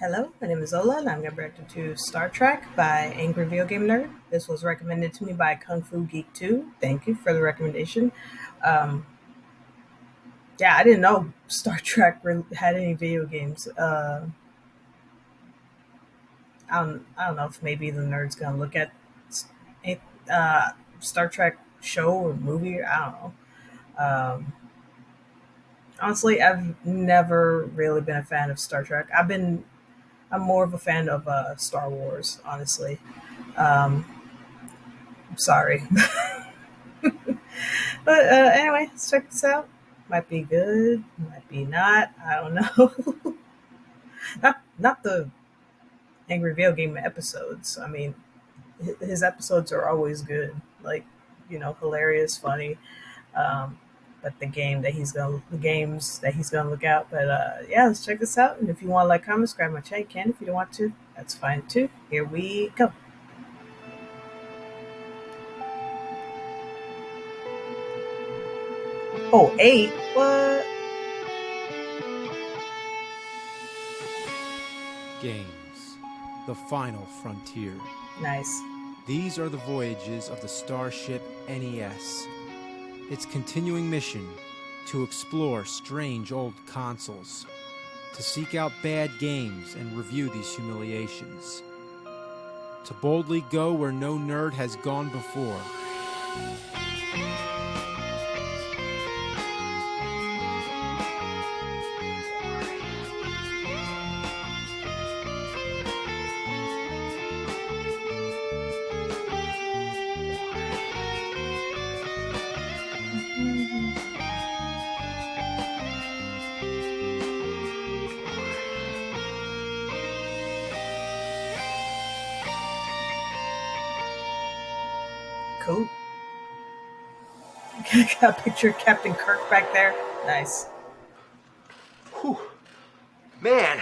Hello, my name is Ola, and I'm reacting to Star Trek by Angry Video Game Nerd. This was recommended to me by Kung Fu Geek 2. Thank you for the recommendation. Um, yeah, I didn't know Star Trek had any video games. I don't know if maybe the nerd's gonna look at a Star Trek show or movie. I don't know. Um, Honestly, I've never really been a fan of Star Trek. I'm more of a fan of Star Wars, honestly. Um, I'm sorry. But anyway, let's check this out. Might be good, might be not. I don't know. Not the Angry Video Game episodes. I mean, his episodes are always good, like hilarious, funny. Um, but the games that he's gonna look at. But yeah, let's check this out. And if you want to like, comment, subscribe my channel, you can. If you don't want to, that's fine too. Here we go. Oh, eight? What? Games, the final frontier. Nice. These are the voyages of the starship NES. Its continuing mission to explore strange old consoles, to seek out bad games and review these humiliations, to boldly go where no nerd has gone before. Cool. Got a picture of Captain Kirk back there. Nice. Whew. Man.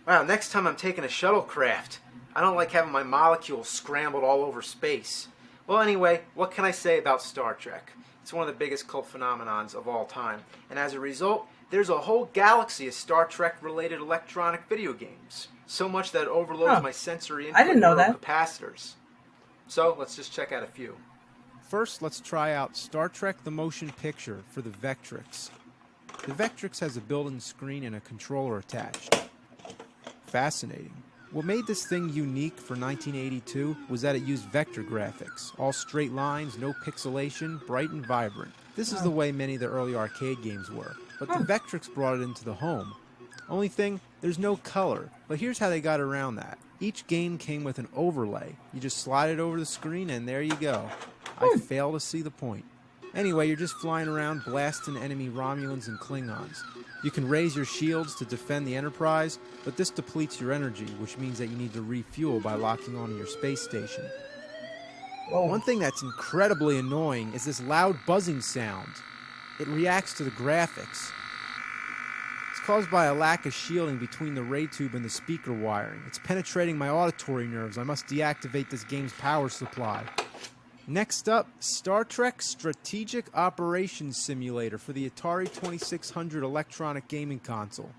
Wow, next time I'm taking a shuttlecraft. I don't like having my molecules scrambled all over space. Well, anyway, what can I say about Star Trek? It's one of the biggest cult phenomenons of all time. And as a result, there's a whole galaxy of Star Trek-related electronic video games. So much that it overloads my sensory input I didn't know that. capacitors. So, let's just check out a few. First, let's try out Star Trek the Motion Picture for the Vectrix. The Vectrix has a built-in screen and a controller attached. Fascinating. What made this thing unique for 1982 was that it used vector graphics, all straight lines, no pixelation, bright and vibrant. This is the way many of the early arcade games were, but the Vectrix brought it into the home. Only thing, there's no color, but here's how they got around that. Each game came with an overlay. You just slide it over the screen and there you go. I fail to see the point. Anyway, you're just flying around blasting enemy Romulans and Klingons. You can raise your shields to defend the Enterprise, but this depletes your energy, which means that you need to refuel by locking onto your space station. Whoa. One thing that's incredibly annoying is this loud buzzing sound. It reacts to the graphics. It's caused by a lack of shielding between the ray tube and the speaker wiring. It's penetrating my auditory nerves. I must deactivate this game's power supply. Next up, Star Trek Strategic Operations Simulator for the Atari 2600 electronic gaming console.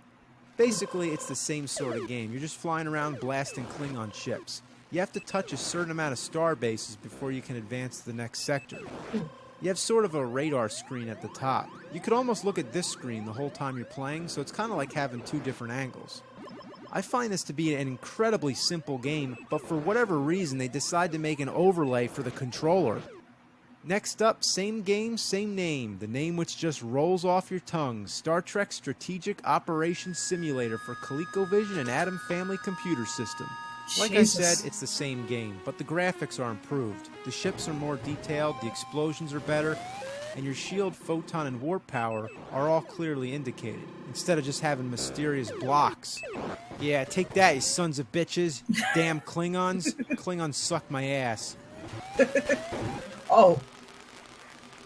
Basically, it's the same sort of game. You're just flying around blasting Klingon ships. You have to touch a certain amount of star bases before you can advance to the next sector. You have sort of a radar screen at the top. You could almost look at this screen the whole time you're playing, so it's kind of like having two different angles. I find this to be an incredibly simple game, but for whatever reason they decide to make an overlay for the controller. Next up, same game, same name. The name which just rolls off your tongue. Star Trek Strategic Operations Simulator for ColecoVision and Atom Family Computer System. Like Jesus. I said, it's the same game, but the graphics are improved. The ships are more detailed, the explosions are better, and your shield, photon, and warp power are all clearly indicated, instead of just having mysterious blocks. Yeah, take that, you sons of bitches. Damn Klingons. Klingons suck my ass. Oh. All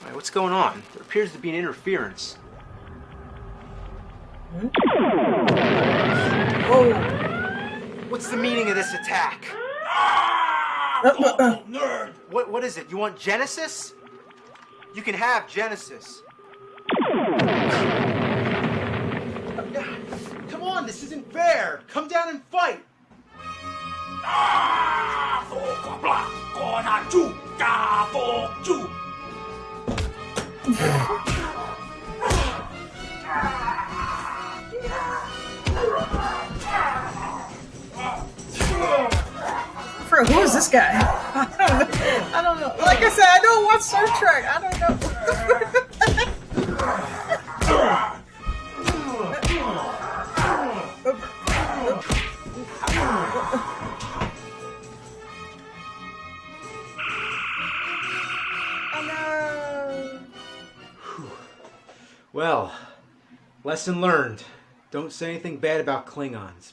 right, what's going on? There appears to be an interference. Whoa. What's the meaning of this attack? Nerd! What is it? You want Genesis? You can have Genesis. Come on! on, this isn't fair. Come down and fight. Who is this guy? I don't know. Like I said, I don't watch Star Trek. I don't know. Oh no. Well, lesson learned. Don't say anything bad about Klingons.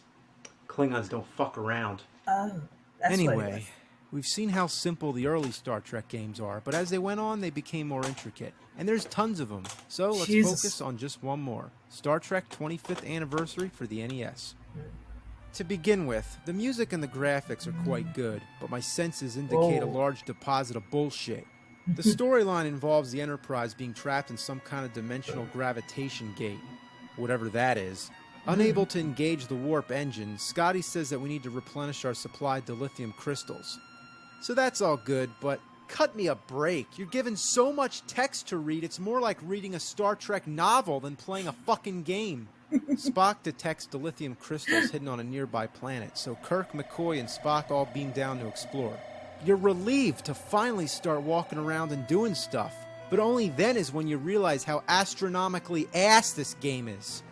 Klingons don't fuck around. Oh. That's Anyway, we've seen how simple the early Star Trek games are, but as they went on, they became more intricate. And there's tons of them. So let's focus on just one more. Star Trek 25th Anniversary for the NES. To begin with, the music and the graphics are quite good, but my senses indicate a large deposit of bullshit. The storyline involves the Enterprise being trapped in some kind of dimensional gravitation gate, whatever that is. Unable to engage the warp engine, Scotty says that we need to replenish our supply dilithium crystals. So that's all good, but cut me a break. You're given so much text to read, it's more like reading a Star Trek novel than playing a fucking game. Spock detects dilithium crystals hidden on a nearby planet, so Kirk, McCoy, and Spock all beam down to explore. You're relieved to finally start walking around and doing stuff, but only then is when you realize how astronomically ass this game is.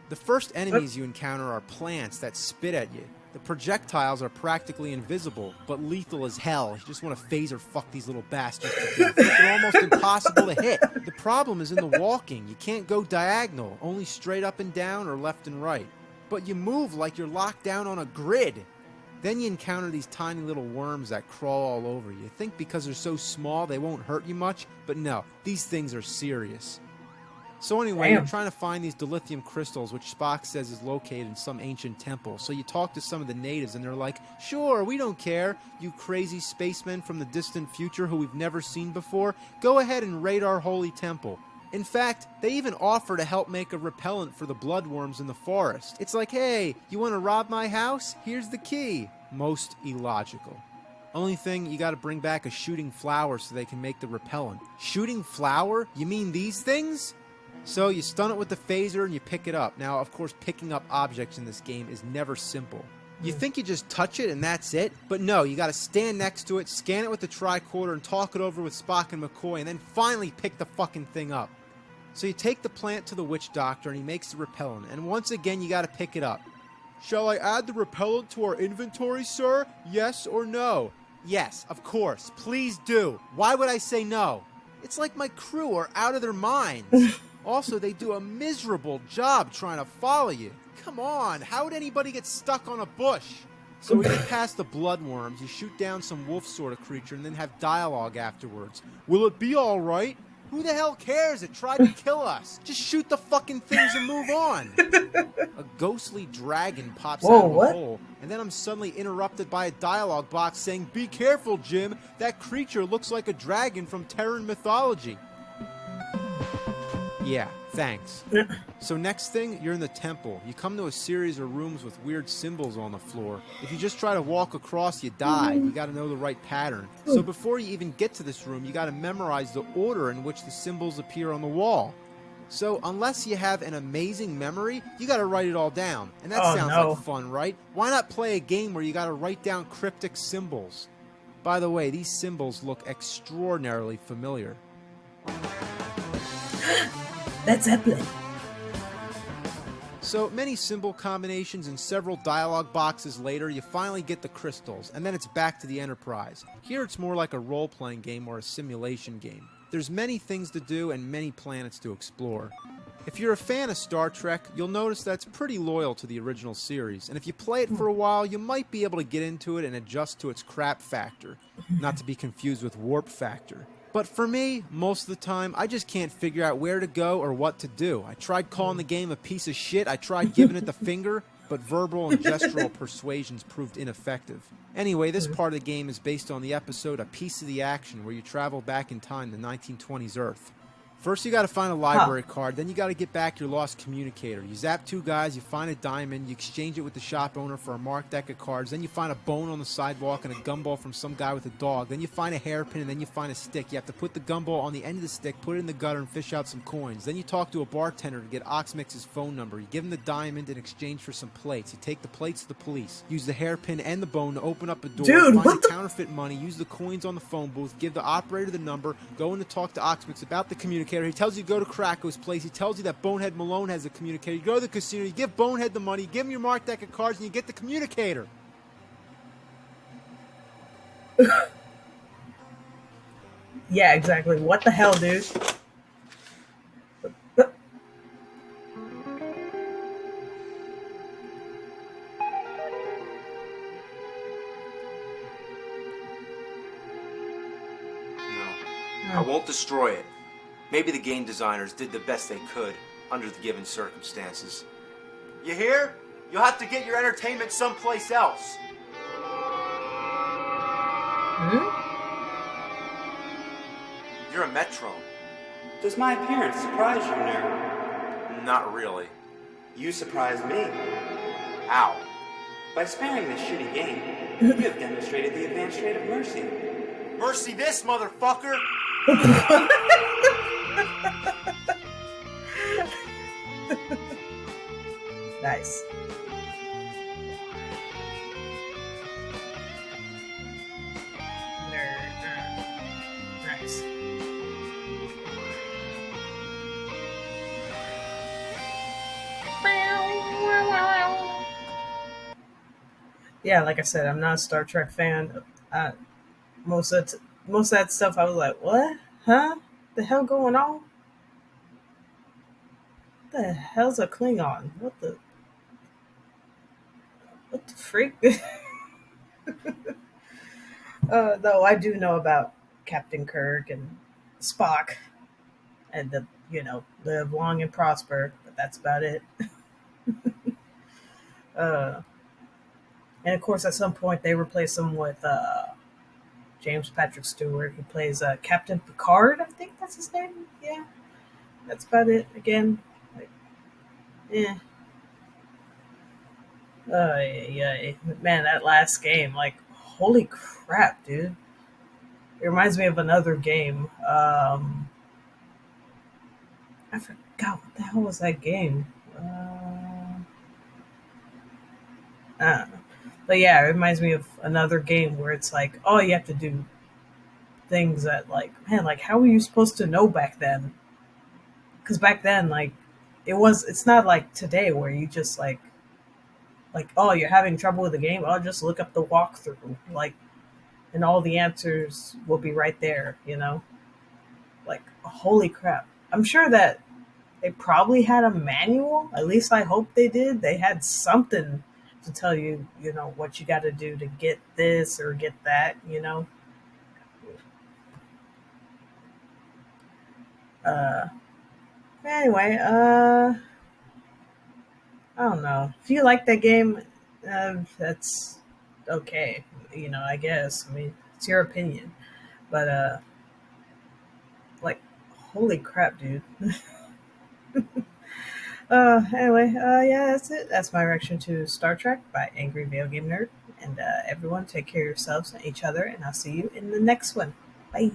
The first enemies you encounter are plants that spit at you. The projectiles are practically invisible, but lethal as hell. You just want to phaser fuck these little bastards to death. They're almost impossible to hit. The problem is in the walking. You can't go diagonal, only straight up and down or left and right. But you move like you're locked down on a grid. Then you encounter these tiny little worms that crawl all over you. You think because they're so small they won't hurt you much, but no, these things are serious. So anyway, you're trying to find these dilithium crystals, which Spock says is located in some ancient temple. So you talk to some of the natives, and they're like, sure, we don't care, you crazy spacemen from the distant future who we've never seen before. Go ahead and raid our holy temple. In fact, they even offer to help make a repellent for the bloodworms in the forest. It's like, hey, you want to rob my house? Here's the key. Most illogical. Only thing, you gotta bring back a shooting flower so they can make the repellent. Shooting flower? You mean these things? So you stun it with the phaser and you pick it up. Now, of course, picking up objects in this game is never simple. You think you just touch it and that's it? But no, you gotta stand next to it, scan it with the tricorder, and talk it over with Spock and McCoy, and then finally pick the fucking thing up. So you take the plant to the witch doctor and he makes the repellent, and once again you gotta pick it up. Shall I add the repellent to our inventory, sir? Yes or no? Yes, of course. Please do. Why would I say no? It's like my crew are out of their minds. Also, they do a miserable job trying to follow you. Come on, how would anybody get stuck on a bush? So we get past the bloodworms, you shoot down some wolf sort of creature, and then have dialogue afterwards. Will it be alright? Who the hell cares? It tried to kill us. Just shoot the fucking things and move on. A ghostly dragon pops out of a hole, and then I'm suddenly interrupted by a dialogue box saying, be careful, Jim. That creature looks like a dragon from Terran mythology. Yeah, thanks. So next thing, you're in the temple. You come to a series of rooms with weird symbols on the floor. If you just try to walk across, you die. You gotta know the right pattern. So before you even get to this room, you gotta memorize the order in which the symbols appear on the wall. So unless you have an amazing memory, you gotta write it all down. And that sounds like fun, right? Why not play a game where you gotta write down cryptic symbols? By the way, these symbols look extraordinarily familiar. That's Zeppelin. So many symbol combinations and several dialogue boxes later, you finally get the crystals, and then it's back to the Enterprise. Here it's more like a role-playing game or a simulation game. There's many things to do and many planets to explore. If you're a fan of Star Trek, you'll notice that's pretty loyal to the original series, and if you play it for a while, you might be able to get into it and adjust to its crap factor, not to be confused with warp factor. But for me, most of the time, I just can't figure out where to go or what to do. I tried calling the game a piece of shit, I tried giving it the finger, but verbal and gestural persuasions proved ineffective. Anyway, this part of the game is based on the episode A Piece of the Action, where you travel back in time to 1920s Earth. First, you got to find a library card. Then you got to get back your lost communicator. You zap 2 guys. You find a diamond. You exchange it with the shop owner for a marked deck of cards. Then you find a bone on the sidewalk and a gumball from some guy with a dog. Then you find a hairpin, and then you find a stick. You have to put the gumball on the end of the stick, put it in the gutter, and fish out some coins. Then you talk to a bartender to get Oxmix's phone number. You give him the diamond in exchange for some plates. You take the plates to the police. Use the hairpin and the bone to open up a door. Dude, find what the counterfeit money. Use the coins on the phone booth. Give the operator the number. Go in to talk to Oxmix about the communicator. He tells you to go to Krako's place. He tells you that Bonehead Malone has a communicator. You go to the casino, you give Bonehead the money, you give him your marked deck of cards, and you get the communicator. Yeah, exactly. What the hell, dude? No. I won't destroy it. Maybe the game designers did the best they could under the given circumstances. You hear? You'll have to get your entertainment someplace else. You're a metronome. Does my appearance surprise you, nerd? Not really. You surprise me. How? By sparing this shitty game, you have demonstrated the advanced trait of mercy. Mercy this, motherfucker! Nice. Nice. Yeah, like I said, I'm not a Star Trek fan. Most of that stuff, I was like, what? Huh? The hell going on? What the hell's a Klingon? What the freak? Though I do know about Captain Kirk and Spock, and live long and prosper, but that's about it. And of course, at some point, they replace him with James Patrick Stewart. He plays Captain Picard, I think that's his name. Yeah, that's about it. Again, like, yeah. Yeah. Man, that last game, like, holy crap, dude. It reminds me of another game. I forgot what the hell was that game. I don't know. But yeah, it reminds me of another game where it's like, oh, you have to do things that, like, man, like, how were you supposed to know back then? Because back then, like, it's not like today where you just like, oh, you're having trouble with the game, I'll just look up the walkthrough, like, and all the answers will be right there, Like, holy crap. I'm sure that they probably had a manual. At least I hope they did. They had something to tell you, what you got to do to get this or get that. Uh, anyway, I don't know. If you like that game, that's okay. I guess. I mean, it's your opinion. But, like, holy crap, dude. Anyway, yeah, that's it. That's my reaction to Star Trek by Angry Video Game Nerd. And everyone, take care of yourselves and each other, and I'll see you in the next one. Bye.